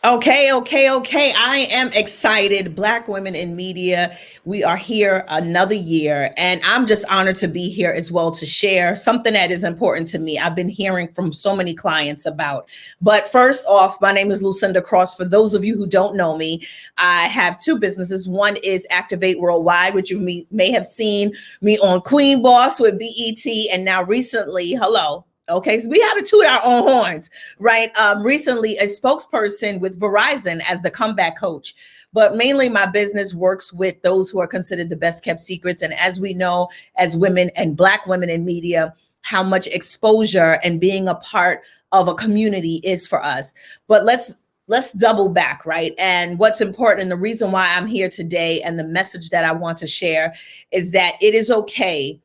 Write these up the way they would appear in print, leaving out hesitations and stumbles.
Okay. I am excited. Black women in media. We are here another year, and I'm just honored to be here as well to share something that is important to me. I've been hearing from so many clients about. But first off, my name is Lucinda Cross. For those of you who don't know me, I have two businesses. One is Activate Worldwide, which you may have seen me on Queen Boss with BET, and now recently, hello. Okay, so we had to toot our own horns, right? Recently, a spokesperson with Verizon as the comeback coach. But mainly, my business works with those who are considered the best kept secrets. And as we know, as women and Black women in media, how much exposure and being a part of a community is for us. But let's double back, right? And what's important, and the reason why I'm here today, and the message that I want to share is that it is okay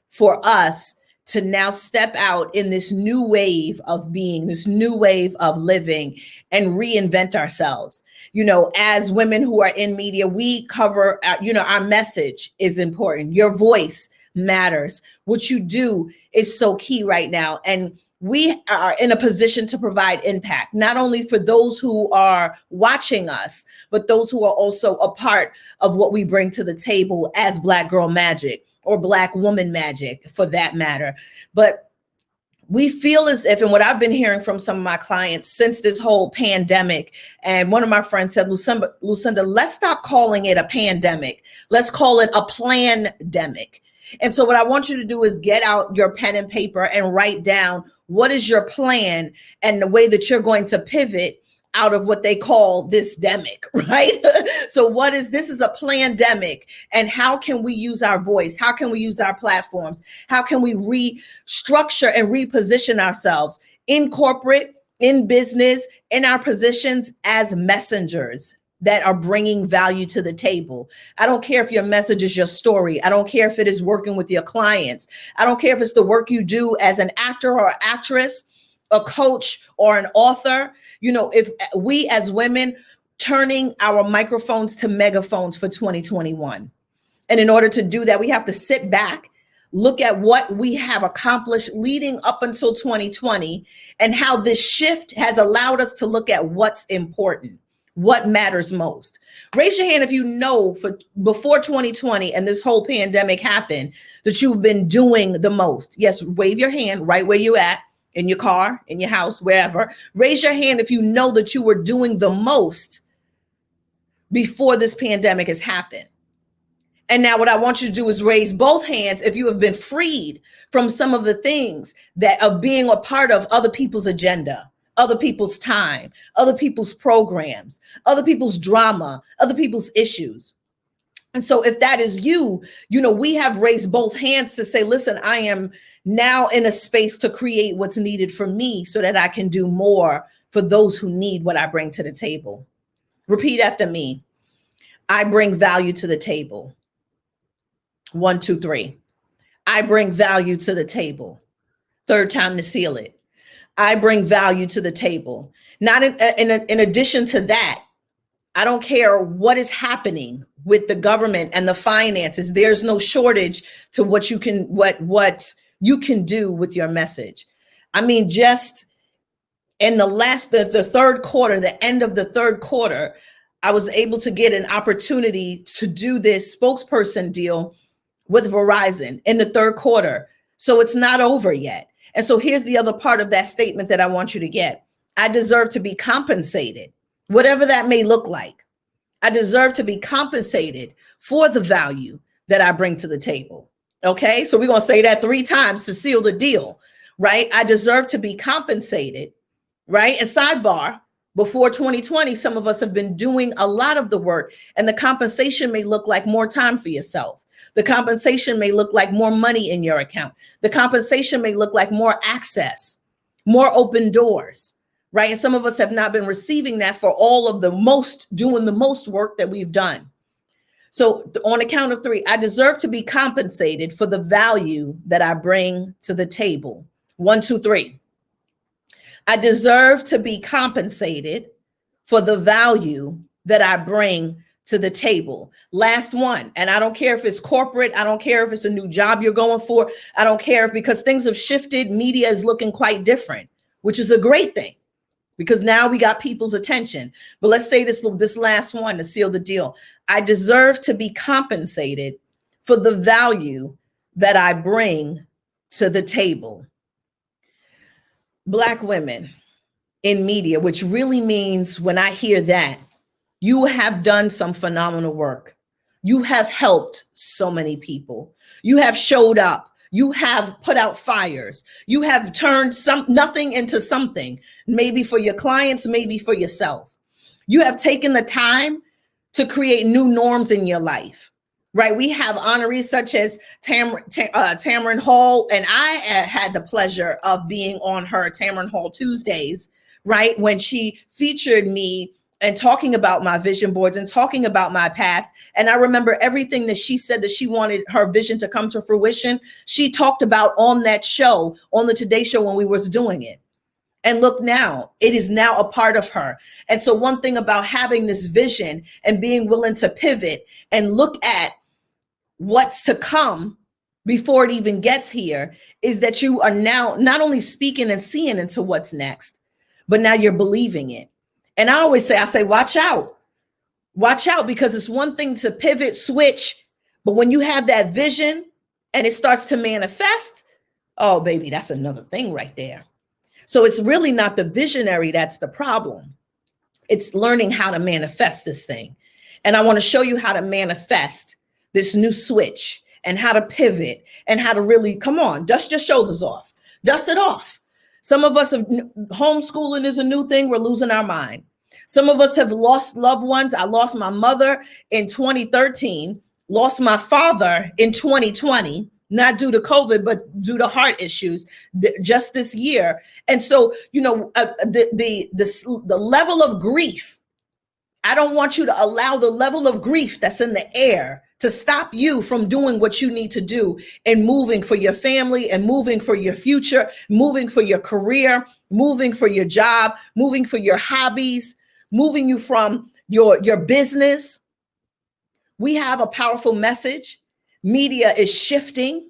for us to now step out in this new wave of being, this new wave of living, and reinvent ourselves. You know, as women who are in media, we cover, our message is important. Your voice matters. What you do is so key right now. And we are in a position to provide impact, not only for those who are watching us, but those who are also a part of what we bring to the table as Black Girl Magic, or Black woman magic for that matter. But we feel as if, and what I've been hearing from some of my clients since this whole pandemic, and one of my friends said, Lucinda, let's stop calling it a pandemic. Let's call it a plandemic. And so what I want you to do is get out your pen and paper and write down what is your plan and the way that you're going to pivot out of what they call this demic, right? So this is a plandemic, and how can we use our voice? How can we use our platforms? How can we restructure and reposition ourselves in corporate, in business, in our positions as messengers that are bringing value to the table? I don't care if your message is your story. I don't care if it is working with your clients. I don't care if it's the work you do as an actor or actress, a coach, or an author. You know, if we as women turning our microphones to megaphones for 2021. And in order to do that, we have to sit back, look at what we have accomplished leading up until 2020, and how this shift has allowed us to look at what's important, what matters most. Raise your hand if you know for before 2020 and this whole pandemic happened that you've been doing the most. Yes, wave your hand right where you at. In your car, in your house, wherever. Raise your hand if you know that you were doing the most before this pandemic has happened. And now what I want you to do is raise both hands if you have been freed from some of the things that of being a part of other people's agenda, other people's time, other people's programs, other people's drama, other people's issues. And so if that is you, we have raised both hands to say, listen, I am now in a space to create what's needed for me so that I can do more for those who need what I bring to the table. Repeat after me. I bring value to the table. 1, 2, 3. I bring value to the table. Third time to seal it. I bring value to the table. Not in addition to that, I don't care what is happening with the government and the finances. There's no shortage to what you can do with your message. I mean, just in the third quarter, the end of the third quarter, I was able to get an opportunity to do this spokesperson deal with Verizon in the third quarter. So it's not over yet. And so here's the other part of that statement that I want you to get. I deserve to be compensated, whatever that may look like. I deserve to be compensated for the value that I bring to the table. Okay, so we're going to say that 3 times to seal the deal, right? I deserve to be compensated, right? And sidebar, before 2020, some of us have been doing a lot of the work, and the compensation may look like more time for yourself. The compensation may look like more money in your account. The compensation may look like more access, more open doors, right? And some of us have not been receiving that for all of doing the most work that we've done. So on a count of 3, I deserve to be compensated for the value that I bring to the table. 1, 2, 3. I deserve to be compensated for the value that I bring to the table. Last one. And I don't care if it's corporate. I don't care if it's a new job you're going for. I don't care because things have shifted. Media is looking quite different, which is a great thing. because now we got people's attention. But let's say this last one to seal the deal. I deserve to be compensated for the value that I bring to the table. Black women in media, which really means when I hear that, you have done some phenomenal work. You have helped so many people. You have showed up. You have put out fires. You have turned nothing into something, maybe for your clients, maybe for yourself. You have taken the time to create new norms in your life, right? We have honorees such as Tamron Hall, and I had the pleasure of being on her Tamron Hall Tuesdays, right? When she featured me and talking about my vision boards and talking about my past. And I remember everything that she said that she wanted her vision to come to fruition. She talked about on that show, on the Today Show when we was doing it. And look now, it is now a part of her. And so one thing about having this vision and being willing to pivot and look at what's to come before it even gets here is that you are now not only speaking and seeing into what's next, but now you're believing it. And I always say, watch out, because it's one thing to pivot, switch. But when you have that vision and it starts to manifest, oh, baby, that's another thing right there. So it's really not the visionary that's the problem. It's learning how to manifest this thing. And I want to show you how to manifest this new switch and how to pivot and how to really, come on, dust your shoulders off, dust it off. Some of us have homeschooling is a new thing. We're losing our mind. Some of us have lost loved ones. I lost my mother in 2013, lost my father in 2020, not due to COVID, but due to heart issues just this year. And so, the level of grief, I don't want you to allow the level of grief that's in the air to stop you from doing what you need to do and moving for your family and moving for your future, moving for your career, moving for your job, moving for your hobbies, moving you from your business. We have a powerful message. Media is shifting.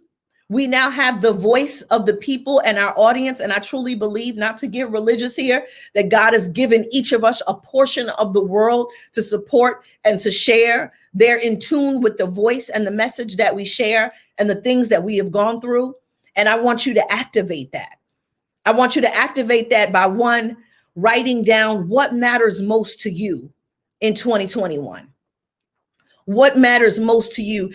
We now have the voice of the people and our audience. And I truly believe, not to get religious here, that God has given each of us a portion of the world to support and to share. They're in tune with the voice and the message that we share and the things that we have gone through. And I want you to activate that. I want you to activate that by one, writing down what matters most to you in 2021. What matters most to you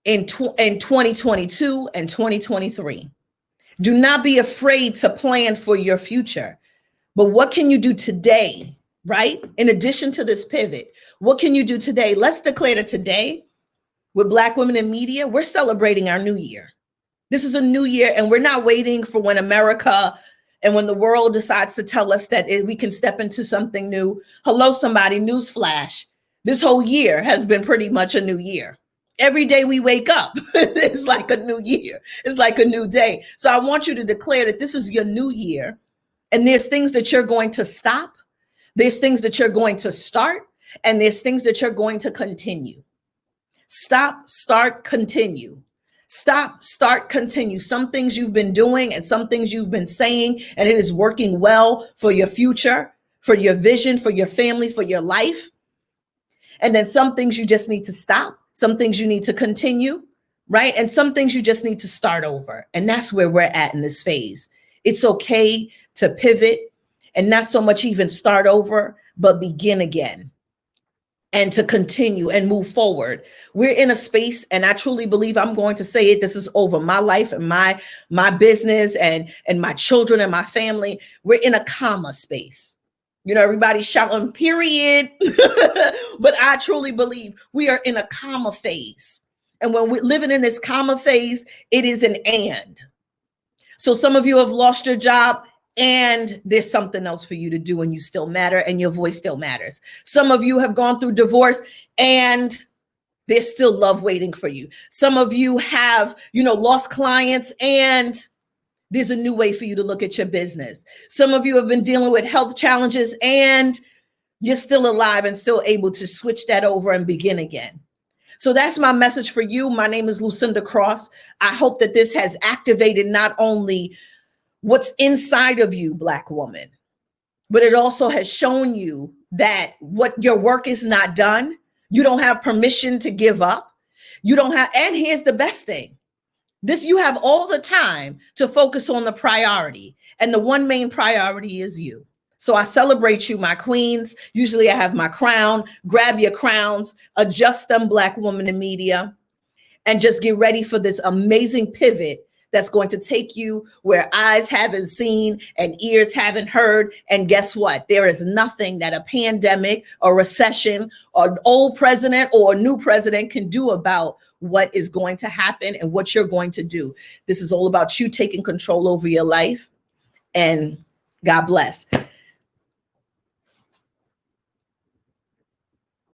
in 2022 and 2023. Do not be afraid to plan for your future. But what can you do today, right? In addition to this pivot, what can you do today? Let's declare that today, with Black Women in Media, we're celebrating our new year. This is a new year, and we're not waiting for when America and when the world decides to tell us that we can step into something new. Hello, somebody, newsflash. This whole year has been pretty much a new year. Every day we wake up, it's like a new year. It's like a new day. So I want you to declare that this is your new year. And there's things that you're going to stop. There's things that you're going to start. And there's things that you're going to continue. Stop, start, continue. Stop, start, continue. Some things you've been doing and some things you've been saying, and it is working well for your future, for your vision, for your family, for your life. And then some things you just need to stop. Some things you need to continue, right? And some things you just need to start over. And that's where we're at in this phase. It's okay to pivot and not so much even start over, but begin again. And to continue and move forward. We're in a space, and I truly believe, I'm going to say it, this is over my life and my business and my children and my family. We're in a comma space. You know, everybody's shouting period, but I truly believe we are in a comma phase. And when we're living in this comma phase, it is an and. So some of you have lost your job, and there's something else for you to do, and you still matter, and your voice still matters. Some of you have gone through divorce, and there's still love waiting for you. Some of you have, lost clients, and there's a new way for you to look at your business. Some of you have been dealing with health challenges, and you're still alive and still able to switch that over and begin again. So that's my message for you. My name is Lucinda Cross. I hope that this has activated not only what's inside of you, Black woman, but it also has shown you that what your work is not done. You don't have permission to give up. You don't have, and here's the best thing. This, you have all the time to focus on the priority. And the one main priority is you. So I celebrate you, my queens. Usually I have my crown. Grab your crowns, adjust them, Black women in media, and just get ready for this amazing pivot that's going to take you where eyes haven't seen and ears haven't heard. And guess what? There is nothing that a pandemic or recession or an old president or a new president can do about what is going to happen and what you're going to do. This is all about you taking control over your life. And God bless.